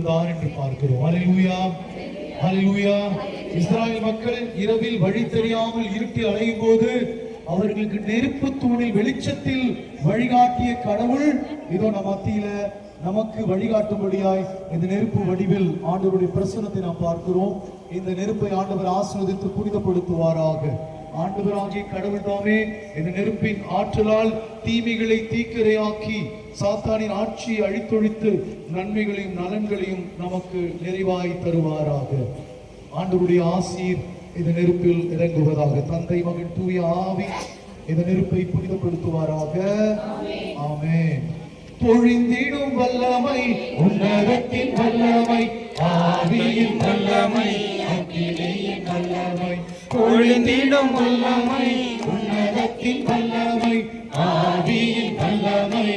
தான் என்று பார்க்கிறோம். ஹல்லேலூயா, ஹல்லேலூயா. இஸ்ராயேல் மக்கள் இரவில் வழி தெரியாமல் இருட்டில் அலையும் போது அவர்களுக்கு நெருப்பு தூணில் வெளிச்சத்தில் வழிகாட்டிய கடவுள் இதோ நம் மத்தியில நமக்கு வழிகாட்டும்படியாய் இந்த நெருப்பு வடிவில் ஆண்டவருடைய பிரசன்னத்தை நாம் பார்க்கிறோம். இந்த நெருப்பை ஆண்டவர் ஆசீர்வதித்து புனிதப்படுத்துவாராக. ஆண்டவராகிய கடவுள் தாமே இந்த நெருப்பின் ஆற்றலால் தீமைகளை தீக்கிரையாக்கி சாத்தானின் ஆட்சியை அழித்தொழித்து நன்மைகளையும் நலன்களையும் நமக்கு நிறைவாய் தருவாராக. ஆண்டவருடைய ஆசீர் இந்த நெருப்பில் இறங்குவதாக. தந்தை, மகன், தூய ஆவி இந்த நெருப்பை புனிதப்படுத்துவாராக. ஆமென். பொழிந்திடும் வல்லமை, உன்னதத்தின் வல்லமை, ஆவியின் வல்லமை, அக்கினியின் வல்லமை. பொழிந்திடும் வல்லமை, உன்னதத்தின் வல்லமை, ஆவியின் வல்லமை,